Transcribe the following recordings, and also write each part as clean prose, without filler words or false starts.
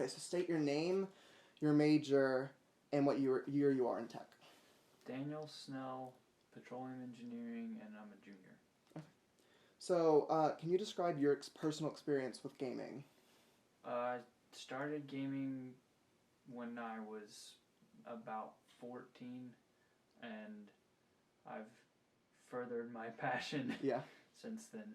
Okay, so state your name, your major, and what year you are in tech. Daniel Snell, Petroleum Engineering, and I'm a junior. So, can you describe your personal experience with gaming? I started gaming when I was about 14, and I've furthered my passion Yeah. since then.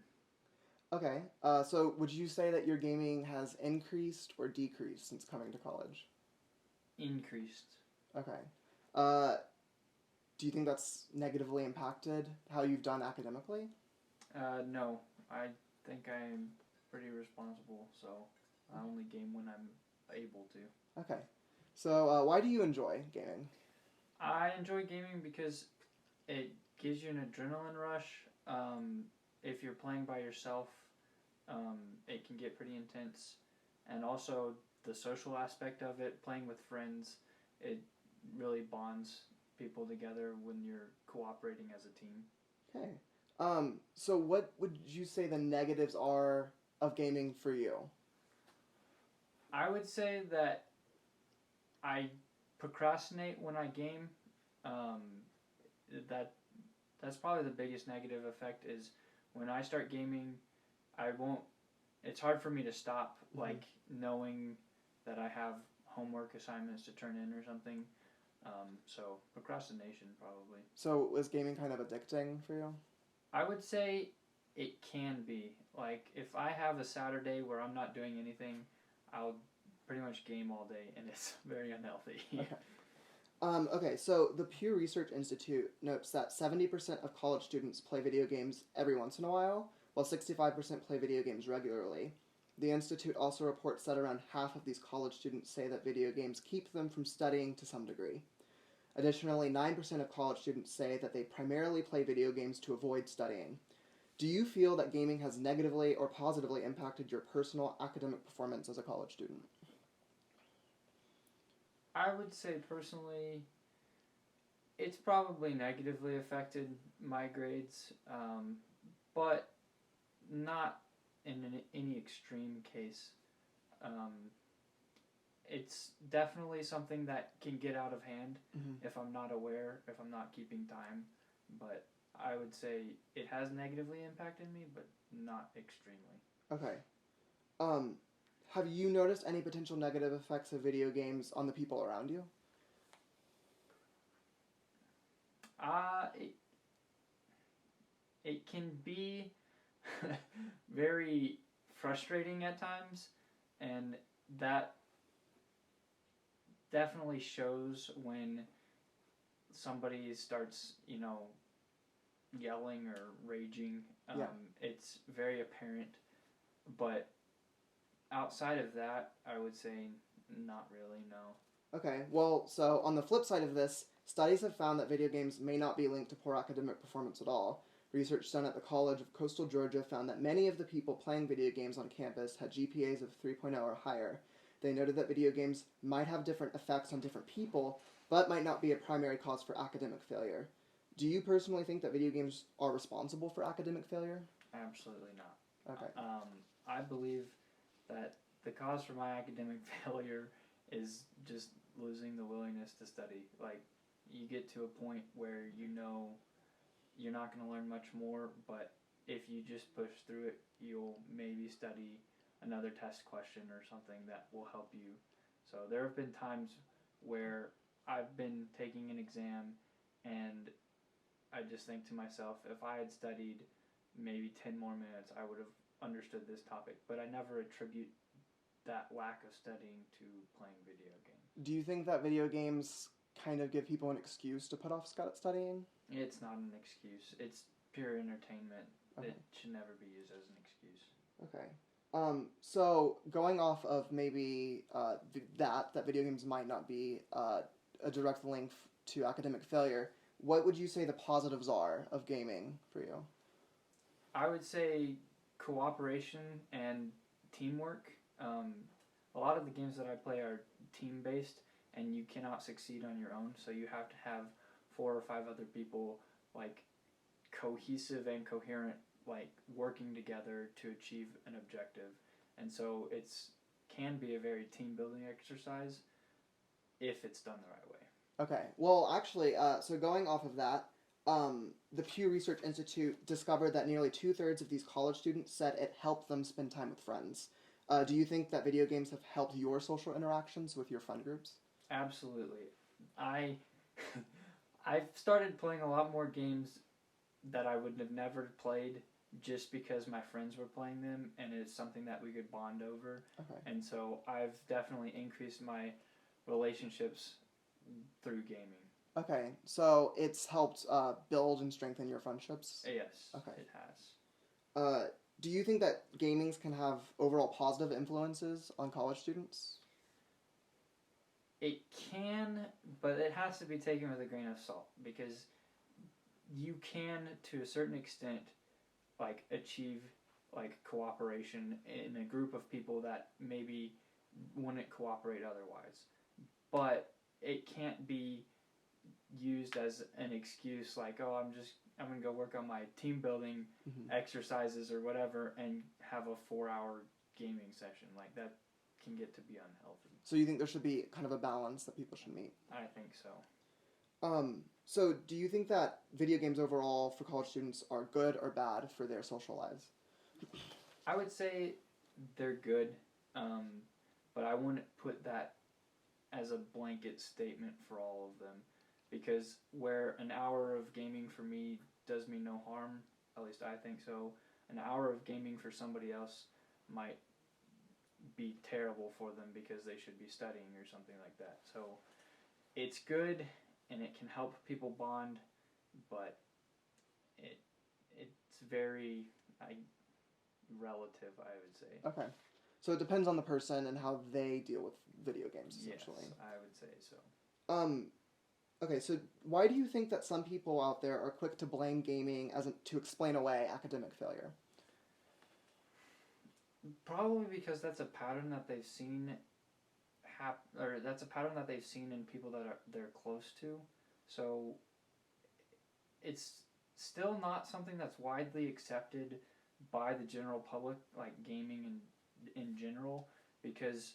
Okay, so would you say that your gaming has increased or decreased since coming to college? Increased. Okay. Uh, do you think that's negatively impacted how you've done academically? No, I think I'm pretty responsible, so I only game when I'm able to. Okay. So, why do you enjoy gaming? I enjoy gaming because it gives you an adrenaline rush. If you're playing by yourself, it can get pretty intense. And also the social aspect of it, playing with friends, it really bonds people together when you're cooperating as a team. Okay. So what would you say the negatives are of gaming for you? I would say that I procrastinate when I game. Um, that that's probably the biggest negative effect is when I start gaming, I won't. It's hard for me to stop, like knowing that I have homework assignments to turn in or something. So procrastination probably. So is gaming kind of addicting for you? I would say it can be. Like if I have a Saturday where I'm not doing anything, I'll pretty much game all day, and it's very unhealthy. Okay. Okay, so the Pew Research Institute notes that 70% of college students play video games every once in a while 65% play video games regularly. The Institute also reports that around half of these college students say that video games keep them from studying to some degree. Additionally, 9% of college students say that they primarily play video games to avoid studying. Do you feel that gaming has negatively or positively impacted your personal academic performance as a college student? I would say personally, it's probably negatively affected my grades, but not in any extreme case. Um, it's definitely something that can get out of hand if I'm not aware, if I'm not keeping time. But I would say it has negatively impacted me, but not extremely. Okay. Um, have you noticed any potential negative effects of video games on the people around you? It it can be very frustrating at times, and that definitely shows when somebody starts, yelling or raging. Yeah. It's very apparent, but outside of that, I would say not really, no. Okay, well, so on the flip side of this, studies have found that video games may not be linked to poor academic performance at all. Research done at the College of Coastal Georgia found that many of the people playing video games on campus had GPAs of 3.0 or higher. They noted that video games might have different effects on different people, but might not be a primary cause for academic failure. Do you personally think that video games are responsible for academic failure? Absolutely not. Okay. I believe that the cause for my academic failure is just losing the willingness to study. Like, you get to a point where you know you're not going to learn much more, but if you just push through it, you'll maybe study another test question or something that will help you. So there have been times where I've been taking an exam and I just think to myself, if I had studied maybe 10 more minutes, I would have understood this topic. But I never attribute that lack of studying to playing video games. Do you think that video games kind of give people an excuse to put off studying? It's not an excuse. It's pure entertainment. Okay. It should never be used as an excuse. Okay. So going off of maybe that video games might not be a direct link to academic failure, what would you say the positives are of gaming for you? I would say cooperation and teamwork. A lot of the games that I play are team based, and you cannot succeed on your own. So you have to have 4 or 5 other people like cohesive and coherent, like working together to achieve an objective. And so it's can be a very team building exercise if it's done the right way. Okay. Well, actually, so going off of that, the Pew Research Institute discovered that nearly 2/3 of these college students said it helped them spend time with friends. Do you think that video games have helped your social interactions with your friend groups? Absolutely. I I've started playing a lot more games that I would have never played just because my friends were playing them and it's something that we could bond over. Okay. And so I've definitely increased my relationships through gaming. Okay, so it's helped build and strengthen your friendships? Yes, Okay. it has. Do you think that gamings can have overall positive influences on college students? It can, but it has to be taken with a grain of salt because you can, to a certain extent, like achieve like cooperation in a group of people that maybe wouldn't cooperate otherwise. But it can't be used as an excuse like, oh, I'm gonna go work on my team building exercises or whatever and have a 4-hour gaming session. Like that can get to be unhealthy. So you think there should be kind of a balance that people should meet? I think so. So do you think that video games overall for college students are good or bad for their social lives? I would say they're good, but I wouldn't put that as a blanket statement for all of them, because where an hour of gaming for me does me no harm, at least I think so, an hour of gaming for somebody else might be terrible for them because they should be studying or something like that. So it's good and it can help people bond, but it's very relative, I would say. Okay. So it depends on the person and how they deal with video games, essentially. Yes, I would say so. Okay, so why do you think that some people out there are quick to blame gaming to explain away academic failure? Probably because that's a pattern that they've seen or that's a pattern that they've seen in people that they're close to. So it's still not something that's widely accepted by the general public, like gaming in general, because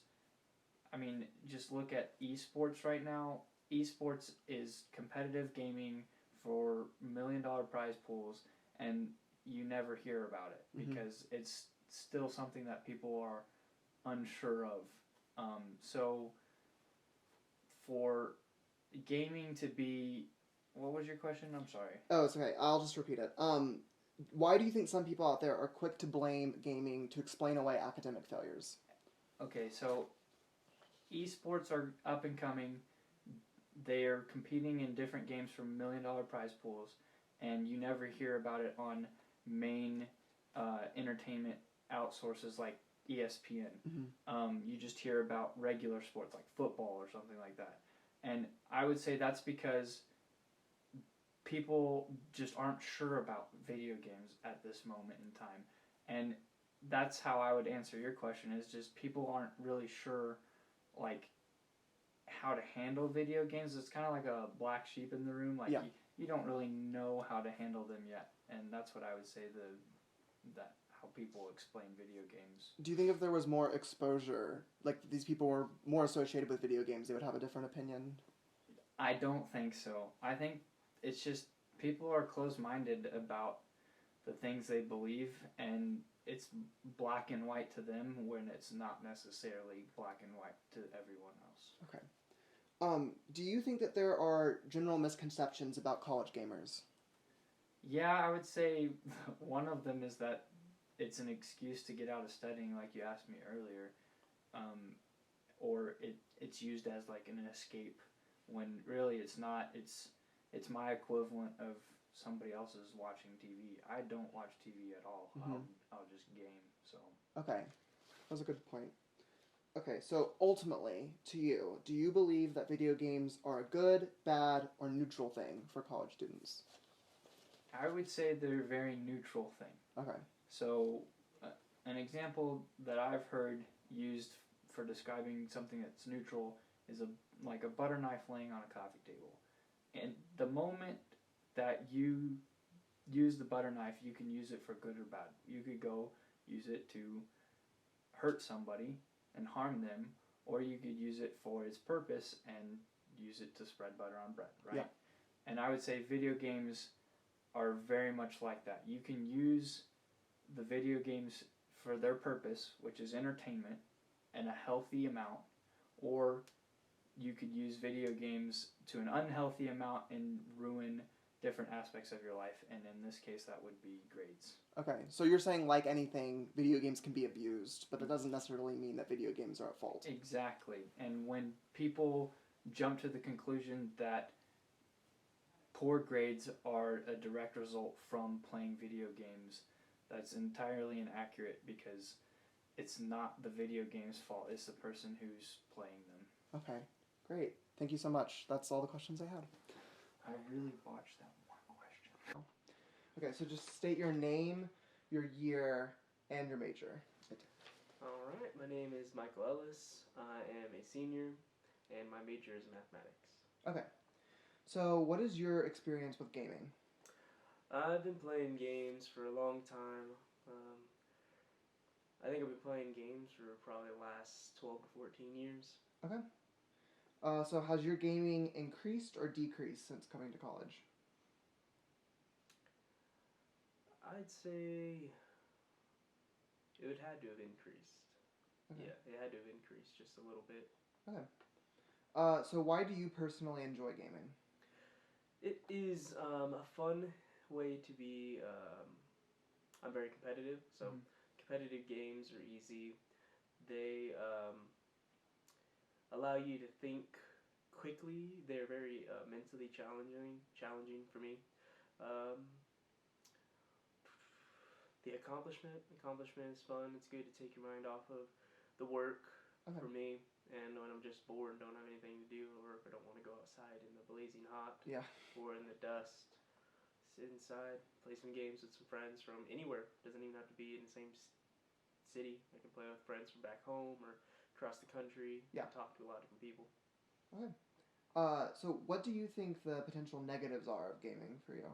I mean, just look at esports right now. Esports is competitive gaming for $1 million prize pools, and you never hear about it because it's still something that people are unsure of. So for gaming to be, what was your question? I'm sorry. Oh, it's okay. I'll just repeat it. Why do you think some people out there are quick to blame gaming to explain away academic failures? Okay, so esports are up and coming. They are competing in different games for $1 million prize pools, and you never hear about it on main entertainment outsources like ESPN. You just hear about regular sports like football or something like that. And I would say that's because people just aren't sure about video games at this moment in time. And that's how I would answer your question, is just people aren't really sure like how to handle video games. It's kind of like a black sheep in the room. Like you don't really know how to handle them yet. And that's what I would say that how people explain video games. Do you think if there was more exposure, like these people were more associated with video games, they would have a different opinion? I don't think so. I think it's just people are closed-minded about the things they believe, and it's black and white to them when it's not necessarily black and white to everyone else. Okay. Do you think that there are general misconceptions about college gamers? Yeah, I would say one of them is that it's an excuse to get out of studying, like you asked me earlier, or it's used as like an escape when really it's not. It's my equivalent of somebody else's watching TV. I don't watch TV at all. I'll just game. So okay, that's a good point. Okay, so ultimately, to you, do you believe that video games are a good, bad, or neutral thing for college students? I would say they're a very neutral thing. Okay. So an example that I've heard used for describing something that's neutral is like a butter knife laying on a coffee table. And the moment that you use the butter knife, you can use it for good or bad. You could go use it to hurt somebody, and harm them, or you could use it for its purpose and use it to spread butter on bread, right? Yeah. And I would say video games are very much like that. You can use the video games for their purpose, which is entertainment, and a healthy amount, or you could use video games to an unhealthy amount and ruin different aspects of your life, and in this case that would be grades. Okay, so you're saying, like anything, video games can be abused, but that doesn't necessarily mean that video games are at fault. Exactly. And when people jump to the conclusion that poor grades are a direct result from playing video games, that's entirely inaccurate, because it's not the video game's fault, it's the person who's playing them. Okay, great. Thank you so much. That's all the questions I had. I really botched that one question. Okay, so just state your name, your year, and your major. Alright, my name is Michael Ellis. I am a senior, and my major is mathematics. Okay, so what is your experience with gaming? I've been playing games for a long time. I think I've been playing games for probably the last 12 to 14 years. Okay. So has your gaming increased or decreased since coming to college? I'd say it would had to have increased. Okay. Yeah, it had to have increased just a little bit. Okay. So why do you personally enjoy gaming? It is a fun way to be. I'm very competitive, so competitive games are easy. They allow you to think quickly. They're very mentally challenging for me. The accomplishment is fun. It's good to take your mind off of the work for me. And when I'm just bored and don't have anything to do, or if I don't want to go outside in the blazing hot or in the dust, sit inside, play some games with some friends from anywhere. Doesn't even have to be in the same city. I can play with friends from back home or across the country. Talk to a lot of different people. Okay. So what do you think the potential negatives are of gaming for you?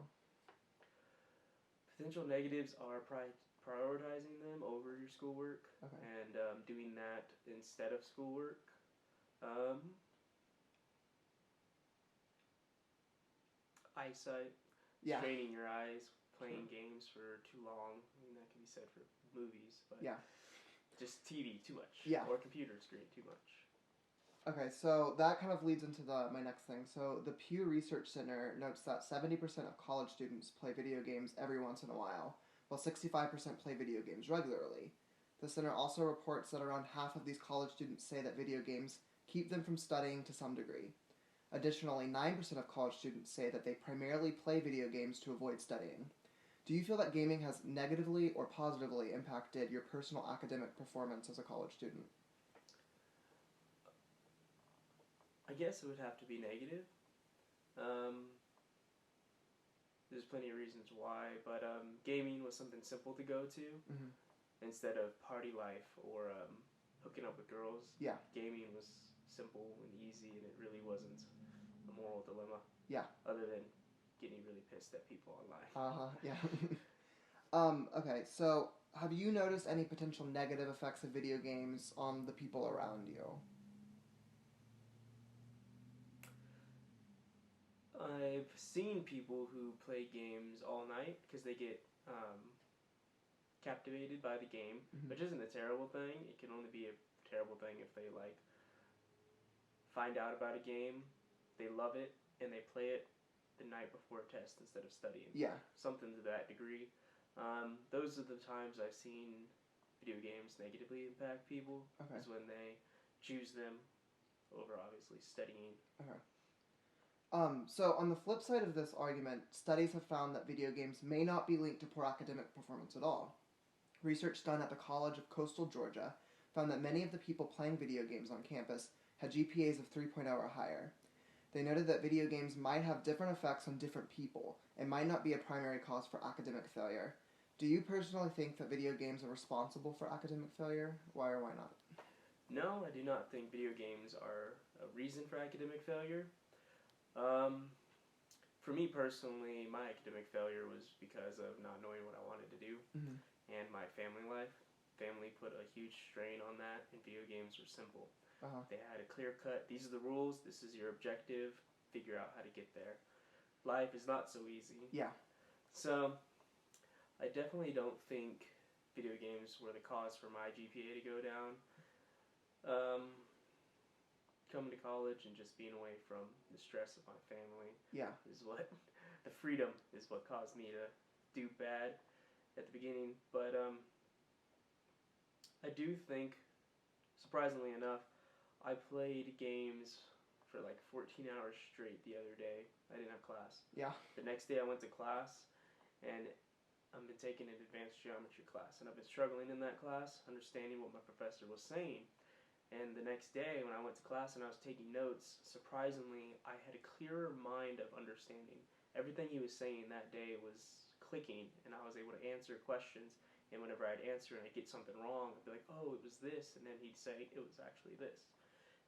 Potential negatives are prioritizing them over your schoolwork and doing that instead of schoolwork. Eyesight, straining your eyes, playing games for too long. I mean, that can be said for movies, but just TV too much, or computer screen too much. Okay, so that kind of leads into my next thing. So the Pew Research Center notes that 70% of college students play video games every once in a while, while 65% play video games regularly. The center also reports that around half of these college students say that video games keep them from studying to some degree. Additionally, 9% of college students say that they primarily play video games to avoid studying. Do you feel that gaming has negatively or positively impacted your personal academic performance as a college student? I guess it would have to be negative. There's plenty of reasons why, but gaming was something simple to go to instead of party life or hooking up with girls. Gaming was simple and easy, and it really wasn't a moral dilemma. Other than getting really pissed at people online. Okay, so have you noticed any potential negative effects of video games on the people around you? I've seen people who play games all night because they get captivated by the game, which isn't a terrible thing. It can only be a terrible thing if they find out about a game, they love it, and they play it the night before a test instead of studying. Something to that degree. Those are the times I've seen video games negatively impact people, is when they choose them over obviously studying. So on the flip side of this argument, studies have found that video games may not be linked to poor academic performance at all. Research done at the College of Coastal Georgia found that many of the people playing video games on campus had GPAs of 3.0 or higher. They noted that video games might have different effects on different people and might not be a primary cause for academic failure. Do you personally think that video games are responsible for academic failure? Why or why not? No, I do not think video games are a reason for academic failure. For me personally, my academic failure was because of not knowing what I wanted to do and my family life. family put a huge strain on that, and video games were simple. Uh-huh. They had a clear cut, these are the rules, this is your objective, figure out how to get there. Life is not so easy. Yeah. So, I definitely don't think video games were the cause for my GPA to go down. Coming to college and just being away from the stress of my family is what, the freedom is what caused me to do bad at the beginning. But I do think, surprisingly enough, I played games for like 14 hours straight the other day. I didn't have class. Yeah. The next day I went to class, and I've been taking an advanced geometry class, and I've been struggling in that class, understanding what my professor was saying. And the next day when I went to class and I was taking notes, surprisingly, I had a clearer mind of understanding. Everything he was saying that day was clicking, and I was able to answer questions. And whenever I'd answer and I'd get something wrong, I'd be like, oh, it was this. And then he'd say, it was actually this.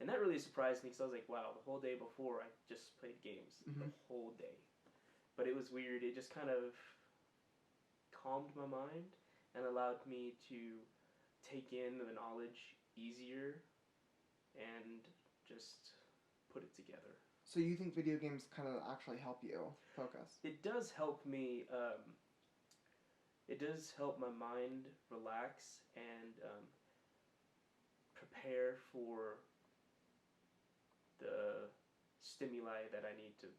And that really surprised me, because I was like, wow, the whole day before I just played games. Mm-hmm. The whole day. But it was weird. It just kind of calmed my mind and allowed me to take in the knowledge easier and just put it together. So you think video games kind of actually help you focus? It does help me. It does help my mind relax and prepare for the stimuli that I need to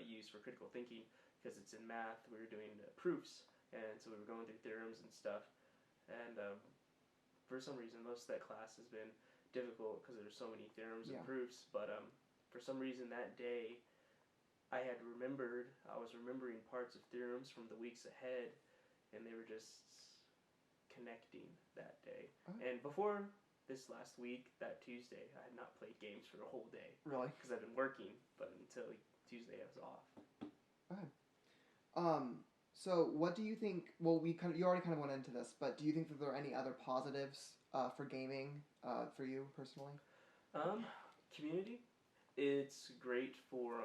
use for critical thinking, because it's in math. We were doing proofs, and so we were going through theorems and stuff. And for some reason, most of that class has been difficult because there's so many theorems and proofs. But for some reason that day, I was remembering parts of theorems from the weeks ahead, and they were just connecting that day. Oh. And before this last week, that Tuesday, I had not played games for a whole day. Really? Because I've been working, but until Tuesday I was off. Okay. So what do you think, well, you already kind of went into this, but do you think that there are any other positives for gaming for you personally? Community. It's great for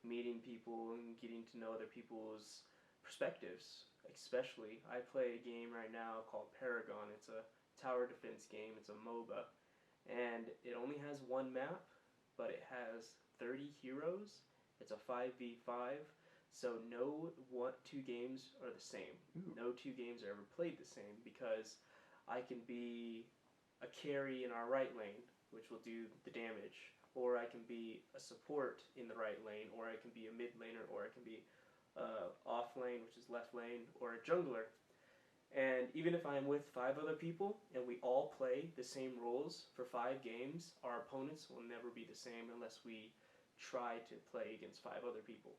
meeting people and getting to know other people's perspectives. Especially, I play a game right now called Paragon. It's a tower defense game. It's a MOBA. And it only has one map, but it has 30 heroes. It's a 5v5. So no two games are the same. Ooh. No two games are ever played the same, because I can be a carry in our right lane, which will do the damage, or I can be a support in the right lane, or I can be a mid laner, or I can be off lane, which is left lane, or a jungler. And even if I'm with 5 other people and we all play the same roles for 5 games, our opponents will never be the same unless we try to play against 5 other people.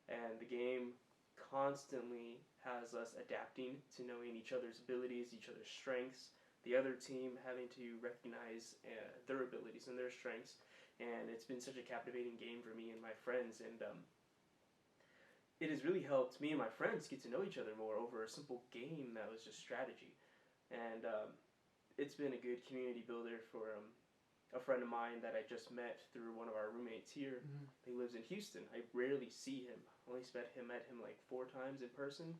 And the game constantly has us adapting to knowing each other's abilities, each other's strengths, the other team having to recognize their abilities and their strengths. And it's been such a captivating game for me and my friends, and it has really helped me and my friends get to know each other more over a simple game that was just strategy. And it's been a good community builder for a friend of mine that I just met through one of our roommates here. Mm-hmm. He lives in Houston. I rarely see him. I only met him like 4 times in person,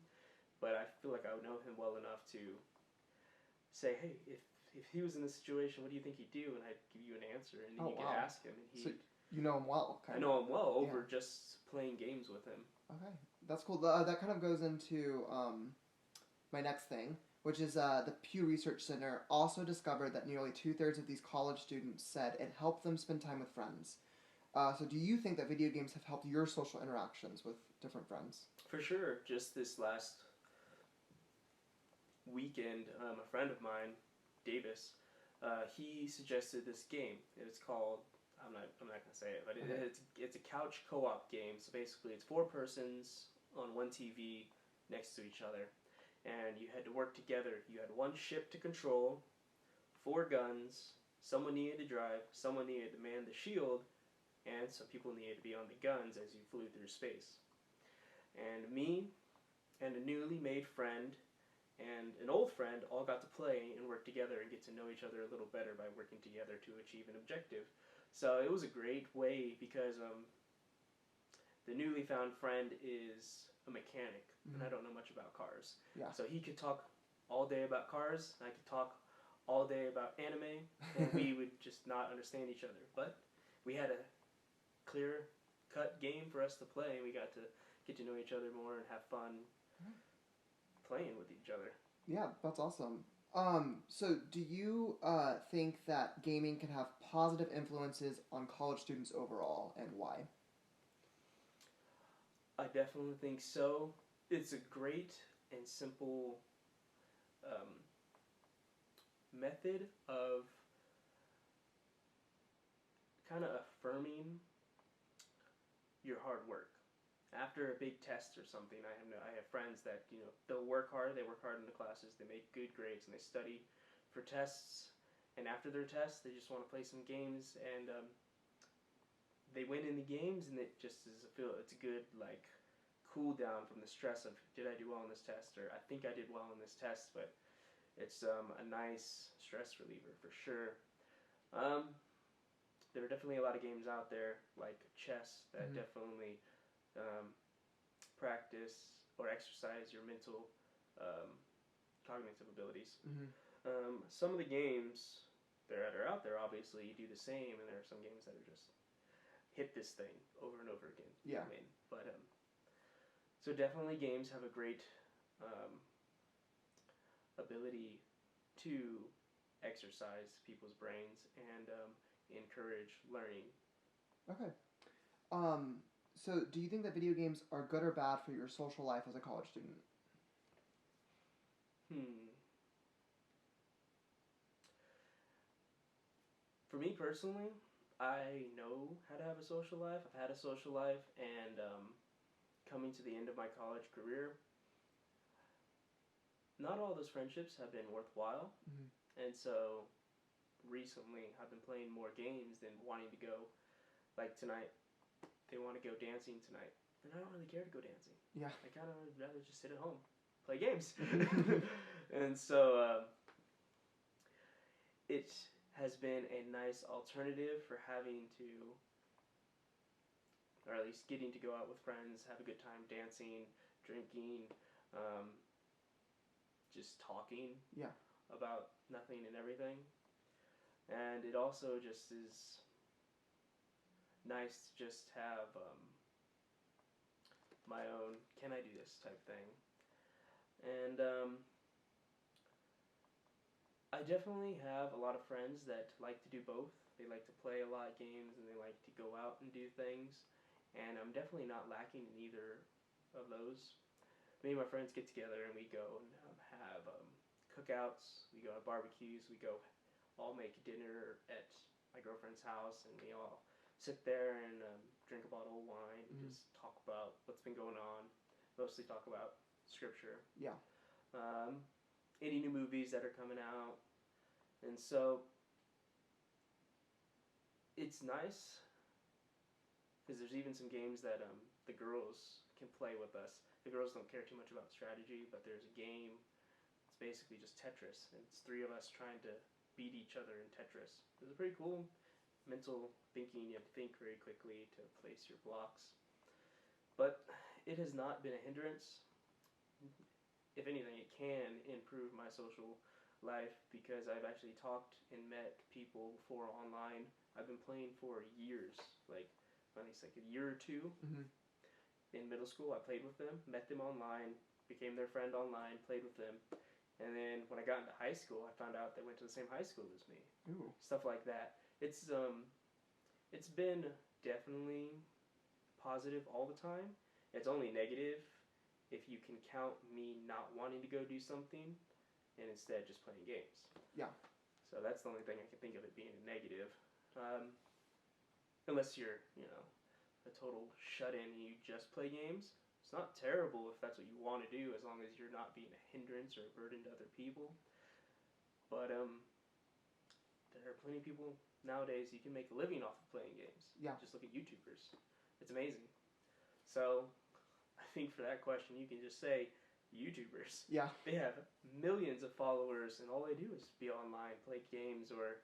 but I feel like I would know him well enough to say, hey, if he was in this situation, what do you think he'd do? And I'd give you an answer, and then you could ask him. And so you know him well, kind I know him well over just playing games with him. Okay, that's cool. That kind of goes into my next thing, which is the Pew Research Center also discovered that nearly 2/3 of these college students said it helped them spend time with friends. So do you think that video games have helped your social interactions with different friends? For sure. Just this last weekend, a friend of mine, Davis, he suggested this game. It's called, I'm not gonna say it, but it's a couch co-op game. So basically, it's 4 persons on one TV next to each other, and you had to work together. You had 1 ship to control, 4 guns. Someone needed to drive. Someone needed to man the shield, and some people needed to be on the guns as you flew through space. And me and a newly made friend and an old friend all got to play and work together and get to know each other a little better by working together to achieve an objective. So it was a great way, because the newly found friend is a mechanic, and I don't know much about cars. Yeah. So he could talk all day about cars. I could talk all day about anime, and we would just not understand each other. But we had a clear cut game for us to play, and we got to get to know each other more and have fun playing with each other. Yeah, that's awesome. So do you think that gaming can have positive influences on college students overall, and why? I definitely think so. It's a great and simple method of kind of affirming your hard work. After a big test or something, I have friends that they'll work hard. They work hard in the classes. They make good grades and they study for tests. And after their tests, they just want to play some games and they win in the games, and it just is it's a good like cool down from the stress of did I do well in this test, or I think I did well in this test. But it's a nice stress reliever for sure. There are definitely a lot of games out there like chess that definitely practice or exercise your mental cognitive abilities. Some of the games that are out there, obviously, you do the same, and there are some games that are just hit this thing over and over again. Yeah. I mean, but so definitely games have a great ability to exercise people's brains and encourage learning. Okay. So do you think that video games are good or bad for your social life as a college student? For me personally, I know how to have a social life. I've had a social life, and coming to the end of my college career, not all those friendships have been worthwhile. And so recently I've been playing more games than wanting to go. Like tonight, they want to go dancing tonight, and I don't really care to go dancing. Yeah. I kind of would rather just sit at home, play games. And so it has been a nice alternative for having to, or at least getting to go out with friends, have a good time dancing, drinking, just talking about nothing and everything. And it also just is nice to just have my own can I do this type thing. And I definitely have a lot of friends that like to do both. They like to play a lot of games and they like to go out and do things, and I'm definitely not lacking in either of those. Me and my friends get together and we go and have cookouts, we go to barbecues, we go all make dinner at my girlfriend's house, and we all sit there and drink a bottle of wine and just talk about what's been going on. Mostly talk about scripture. Yeah. Any new movies that are coming out. And so it's nice because there's even some games that the girls can play with us. The girls don't care too much about strategy, but there's a game. It's basically just Tetris, and it's three of us trying to beat each other in Tetris. It's a pretty cool mental thinking. You have to think very quickly to place your blocks. But it has not been a hindrance. If anything, it can improve my social life because I've actually talked and met people before online. I've been playing for years, like at least like a year or two. In middle school, I played with them, met them online, became their friend online, played with them. And then when I got into high school, I found out they went to the same high school as me. Ooh. Stuff like that. It's been definitely positive all the time. It's only negative if you can count me not wanting to go do something and instead just playing games. Yeah. So that's the only thing I can think of it being a negative. Unless you're, a total shut-in and you just play games. It's not terrible if that's what you want to do, as long as you're not being a hindrance or a burden to other people. But there are plenty of people nowadays you can make a living off of playing games. Yeah. Just look at YouTubers. It's amazing. So I think for that question, you can just say YouTubers. Yeah. They have millions of followers, and all they do is be online, play games, or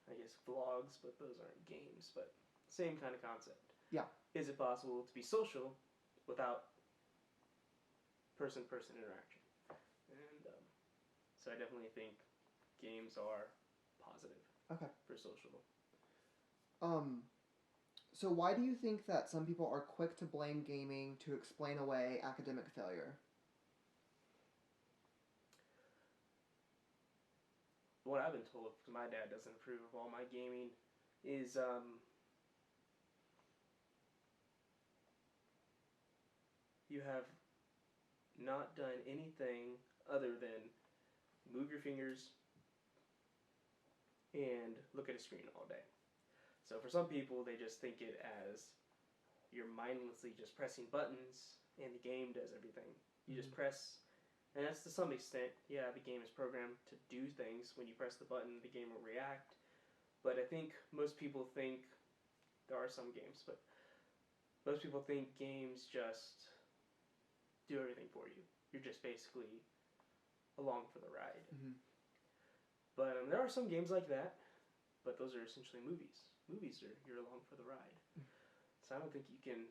I guess vlogs, but those aren't games. But same kind of concept. Yeah. Is it possible to be social without person-to-person interaction? And So I definitely think games are positive. Okay. For social. So why do you think that some people are quick to blame gaming to explain away academic failure? What I've been told, because my dad doesn't approve of all my gaming, is you have not done anything other than move your fingers and look at a screen all day. So for some people, they just think it as you're mindlessly just pressing buttons and the game does everything. You just press, and that's to some extent, yeah, the game is programmed to do things. When you press the button, the game will react. But I think most people think, there are some games, but most people think games just do everything for you. You're just basically along for the ride. Mm-hmm. But there are some games like that, but those are essentially movies. Movies are you're along for the ride. So I don't think you can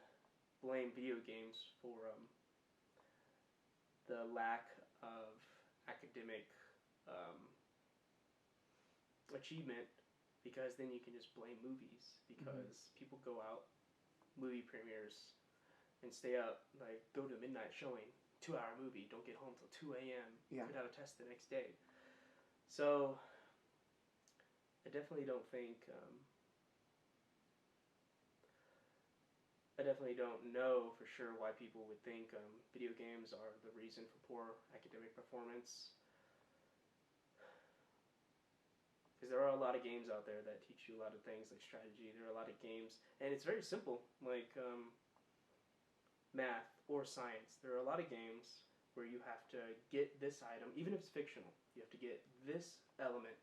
blame video games for the lack of academic achievement, because then you can just blame movies, because people go out, movie premieres, and stay up, like go to a midnight showing, 2-hour movie, don't get home till 2 a.m. Yeah. Could have a test the next day. So I definitely don't think I definitely don't know for sure why people would think video games are the reason for poor academic performance. Because there are a lot of games out there that teach you a lot of things like strategy. There are a lot of games, and it's very simple, like math or science. There are a lot of games where you have to get this item, even if it's fictional. You have to get this element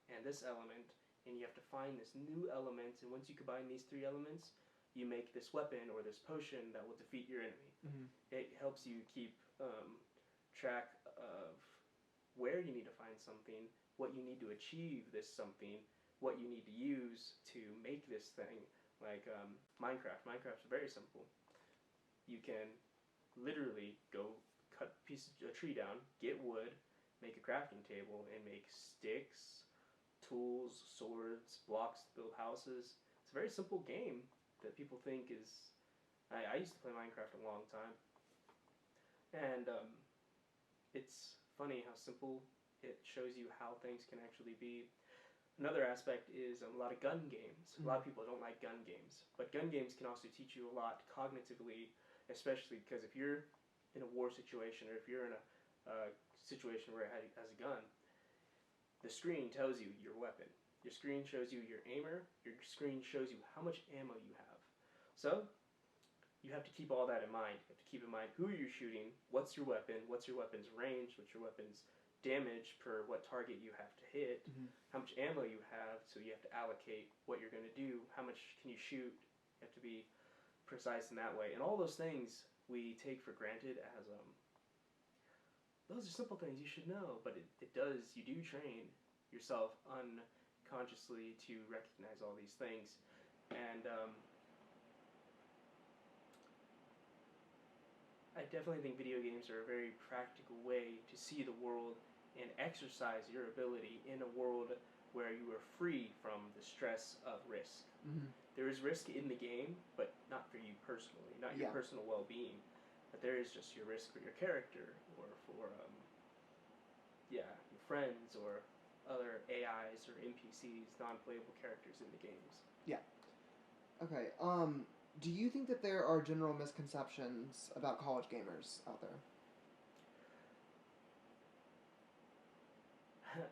and this element, and you have to find this new element, and once you combine these 3 elements, you make this weapon or this potion that will defeat your enemy. Mm-hmm. It helps you keep track of where you need to find something, what you need to achieve this something, what you need to use to make this thing. Like Minecraft. Minecraft's very simple. You can literally go cut a tree down, get wood, make a crafting table, and make sticks, tools, swords, blocks to build houses. It's a very simple game that people think is... I used to play Minecraft a long time. And it's funny how simple it shows you how things can actually be. Another aspect is a lot of gun games. A lot of people don't like gun games. But gun games can also teach you a lot cognitively, especially because if you're in a war situation, or if you're in a situation where it has a gun, the screen tells you your weapon. Your screen shows you your aimer. Your screen shows you how much ammo you have. So you have to keep all that in mind. You have to keep in mind who you're shooting, what's your weapon, what's your weapon's range, what's your weapon's damage per what target you have to hit, how much ammo you have, so you have to allocate what you're going to do, how much can you shoot. You have to be precise in that way. And all those things we take for granted as those are simple things you should know, but it does, you do train yourself unconsciously to recognize all these things. And I definitely think video games are a very practical way to see the world and exercise your ability in a world where you are free from the stress of risk. There is risk in the game, but not for you personally, not your personal well-being. But there is just your risk for your character, or for your friends, or other AIs or NPCs, non-playable characters in the games. Yeah. Okay. Do you think that there are general misconceptions about college gamers out there?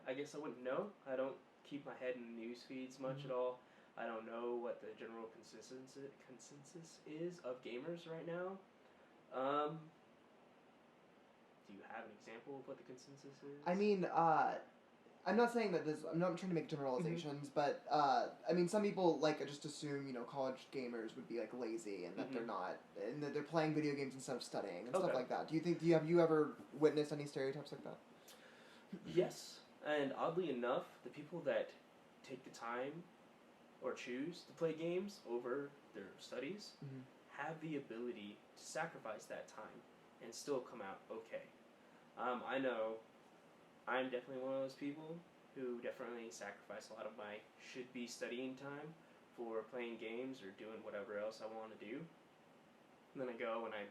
I guess I wouldn't know. I don't keep my head in the news feeds much at all. I don't know what the general consensus is of gamers right now. Do you have an example of what the consensus is? I mean, I'm not saying that I'm not trying to make generalizations, but I mean, some people just assume college gamers would be lazy, and that they're not, and that they're playing video games instead of studying and stuff like that. Have you ever witnessed any stereotypes like that? Yes, and oddly enough, the people that take the time or choose to play games over their studies have the ability to sacrifice that time and still come out okay. I know I'm definitely one of those people who definitely sacrifice a lot of my should-be studying time for playing games or doing whatever else I want to do. And then I go and I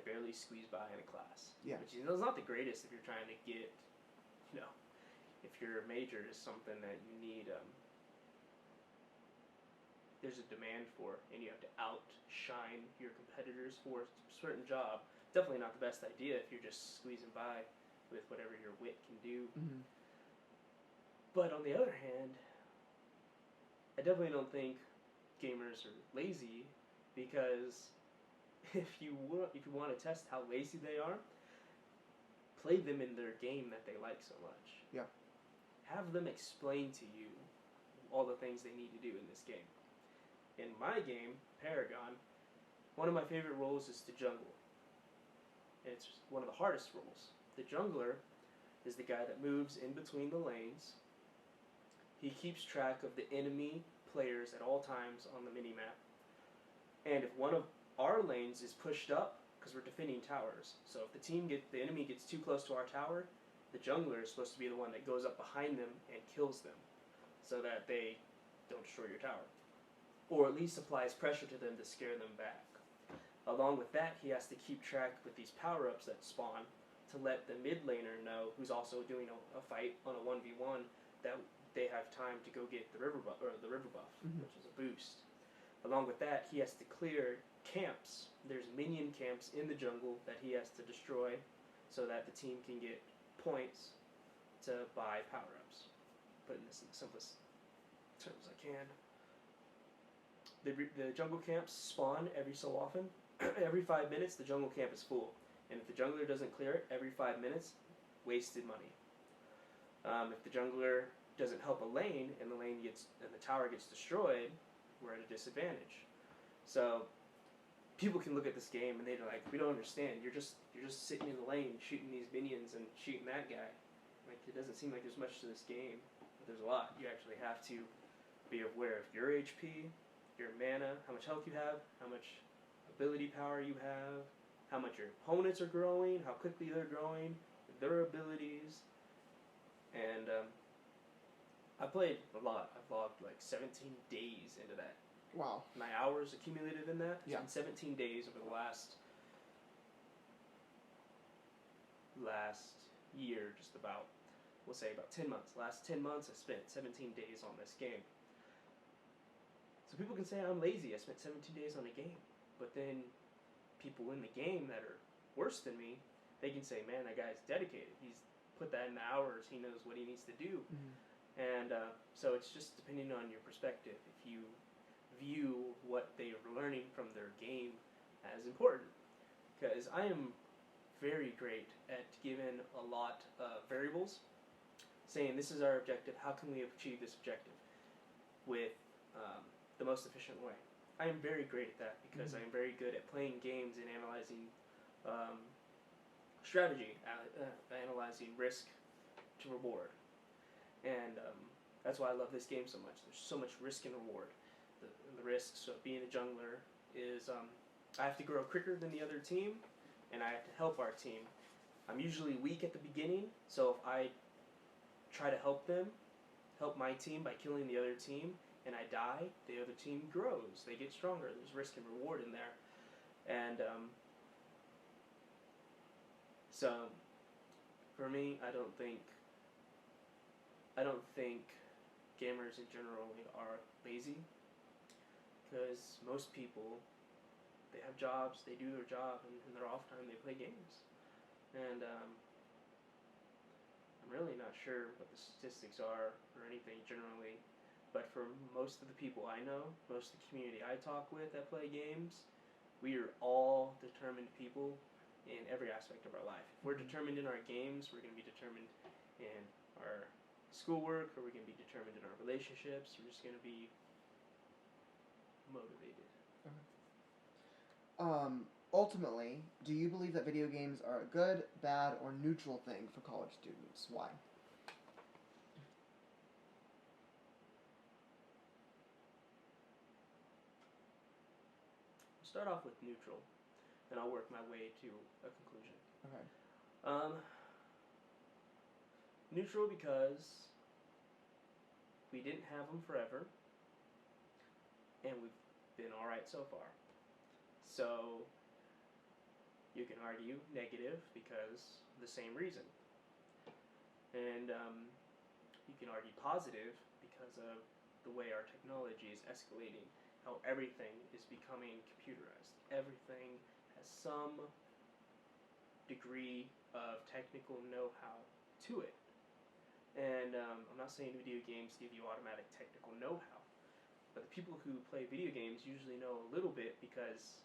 barely squeeze by in a class. Yeah. Which is not the greatest if you're trying to get, if your major is something that you need, there's a demand for, and you have to outshine your competitors for a certain job. Definitely not the best idea if you're just squeezing by with whatever your wit can do. Mm-hmm. But on the other hand, I definitely don't think gamers are lazy, because if you want to test how lazy they are, play them in their game that they like so much. Yeah. Have them explain to you all the things they need to do in this game. In my game, Paragon, one of my favorite roles is to jungle. It's one of the hardest roles. The jungler is the guy that moves in between the lanes. He keeps track of the enemy players at all times on the minimap. And if one of our lanes is pushed up, because we're defending towers, so if the enemy gets too close to our tower, the jungler is supposed to be the one that goes up behind them and kills them, so that they don't destroy your tower. Or at least applies pressure to them to scare them back. Along with that, he has to keep track with these power-ups that spawn to let the mid laner know, who's also doing a fight on a 1v1, that they have time to go get the river buff, Mm-hmm. which is a boost. Along with that, he has to clear camps. There's minion camps in the jungle that he has to destroy so that the team can get points to buy power-ups. Putting this in the simplest terms I can. The jungle camps spawn every so often. Every 5 minutes, the jungle camp is full. And if the jungler doesn't clear it every 5 minutes, wasted money. If the jungler doesn't help a lane and the tower gets destroyed, we're at a disadvantage. So people can look at this game and they're like, we don't understand. You're just sitting in the lane shooting these minions and shooting that guy. Like, it doesn't seem like there's much to this game, but there's a lot. You actually have to be aware of your HP, your mana, how much health you have, how much ability power you have, how much your opponents are growing, how quickly they're growing, their abilities. And I played a lot. I've logged like 17 days into that. Wow. My hours accumulated in that. Yeah. It's been 17 days over the last year, just about, we'll say about 10 months. Last 10 months I spent 17 days on this game. So people can say I'm lazy, I spent 17 days on a game. But then people in the game that are worse than me, they can say, man, that guy's dedicated. He's put that in the hours, he knows what he needs to do. Mm-hmm. And so it's just depending on your perspective. If you view what they are learning from their game as important. Because I am very great at giving a lot of variables, saying this is our objective, how can we achieve this objective with the most efficient way. I am very great at that because I am very good at playing games and analyzing strategy, analyzing risk to reward. And that's why I love this game so much. There's so much risk and reward. The risks of being a jungler is I have to grow quicker than the other team, and I have to help our team. I'm usually weak at the beginning, so if I try to help my team by killing the other team, and I die, the other team grows. They get stronger. There's risk and reward in there. And so for me, I don't think gamers in general are lazy, because most people, they have jobs, they do their job, and in their off time they play games. And I'm really not sure what the statistics are or anything generally, but for most of the people I know, most of the community I talk with that play games, we are all determined people in every aspect of our life. If we're determined in our games, we're going to be determined in our schoolwork, or we're going to be determined in our relationships. We're just going to be motivated. Ultimately, do you believe that video games are a good, bad, or neutral thing for college students? Why? I'll start off with neutral, and I'll work my way to a conclusion. Okay. Neutral because we didn't have them forever, and we've been alright so far. So you can argue negative because the same reason. And you can argue positive because of the way our technology is escalating, how everything is becoming computerized. Everything has some degree of technical know-how to it. And I'm not saying video games give you automatic technical know-how, but the people who play video games usually know a little bit, because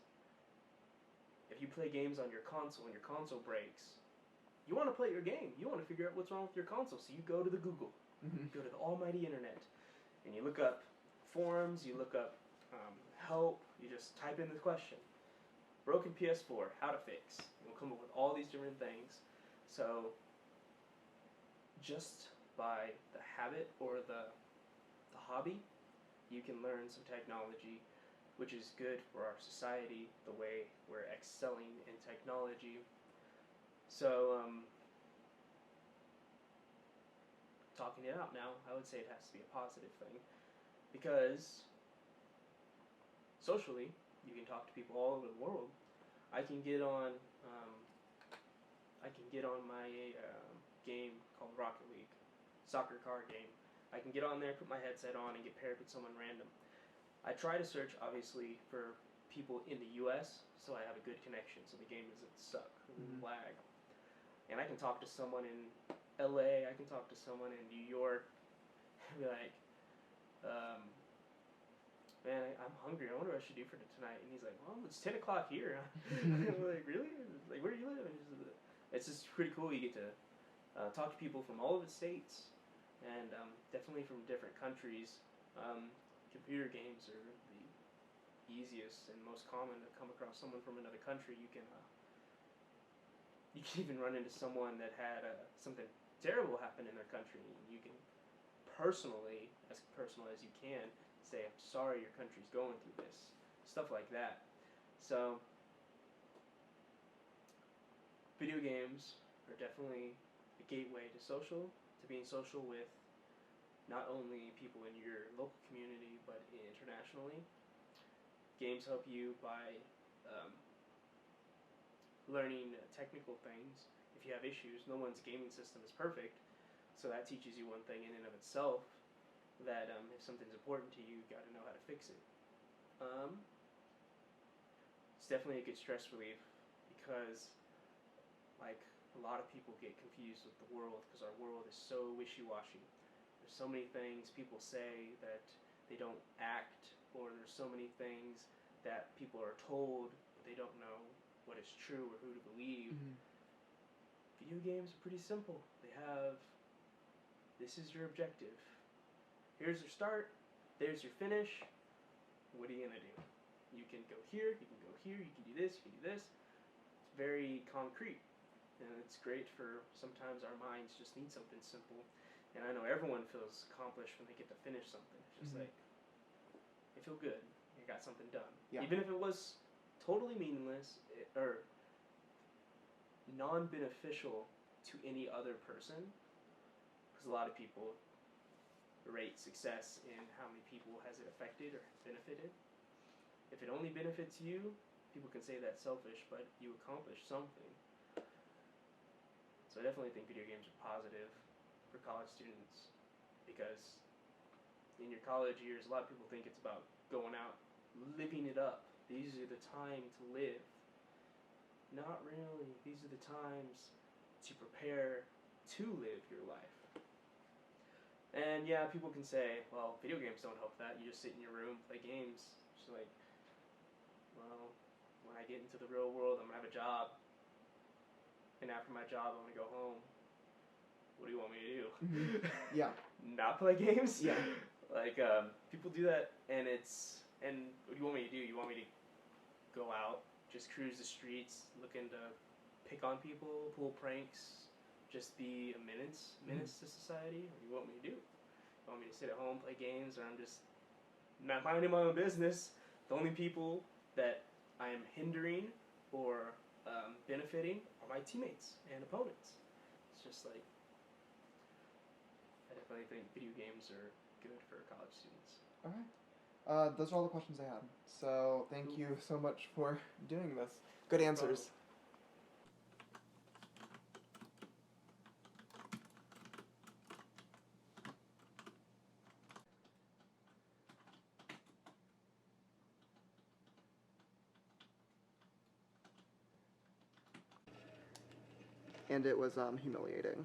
if you play games on your console and your console breaks, you want to play your game. You want to figure out what's wrong with your console, so you go to the Google, you go to the almighty internet, and you look up forums, you look up help, you just type in the question, broken PS4, how to fix. And we'll come up with all these different things. So just by the habit or the hobby, you can learn some technology, which is good for our society, the way we're excelling in technology. So, talking it out now, I would say it has to be a positive thing, because socially, you can talk to people all over the world. I can get on my game called Rocket League, soccer card game. I can get on there, put my headset on, and get paired with someone random. I try to search, obviously, for people in the U.S., so I have a good connection, so the game doesn't suck, doesn't lag. And I can talk to someone in L.A., I can talk to someone in New York, and be like, man, I'm hungry, I wonder what I should do for tonight. And he's like, well, it's 10 o'clock here. I'm like, really? Like, where do you live? And it's just pretty cool. You get to talk to people from all over the states, and definitely from different countries. Computer games are the easiest and most common to come across someone from another country. You can even run into someone that had something terrible happen in their country, and you can personally, as personal as you can, say, I'm sorry your country's going through this. Stuff like that. So, video games are definitely a gateway to being social with not only people in your local community, but internationally. Games help you by learning technical things. If you have issues, no one's gaming system is perfect, so that teaches you one thing in and of itself, that if something's important to you, you've got to know how to fix it. It's definitely a good stress relief, because like a lot of people get confused with the world, because our world is so wishy-washy. There's so many things people say that they don't act, or there's so many things that people are told, but they don't know what is true or who to believe. Video games are pretty simple. They have, this is your objective. Here's your start, there's your finish. What are you going to do? You can go here, you can go here, you can do this, you can do this. It's very concrete. And it's great for, sometimes our minds just need something simple. And I know everyone feels accomplished when they get to finish something. It's just like, they feel good. They got something done. Yeah. Even if it was totally meaningless or non-beneficial to any other person, because a lot of people rate success in how many people has it affected or benefited. If it only benefits you, people can say that's selfish, but you accomplished something. So I definitely think video games are positive for college students, because in your college years, a lot of people think it's about going out, living it up. These are the time to live. Not really. These are the times to prepare to live your life. And yeah, people can say, well, video games don't help that. You just sit in your room, play games. It's like, well, when I get into the real world, I'm going to have a job. And after my job, I'm going to go home. What do you want me to do? Yeah. Not play games? Yeah. Like, people do that, and what do you want me to do? You want me to go out, just cruise the streets, looking to pick on people, pull pranks, just be a menace to society? What do you want me to do? You want me to sit at home, play games, or I'm just not minding my own business? The only people that I am hindering or benefiting are my teammates and opponents. It's just like, definitely think video games are good for college students. All right. Those are all the questions I had. So thank you so much for doing this. Good answers. And it was humiliating.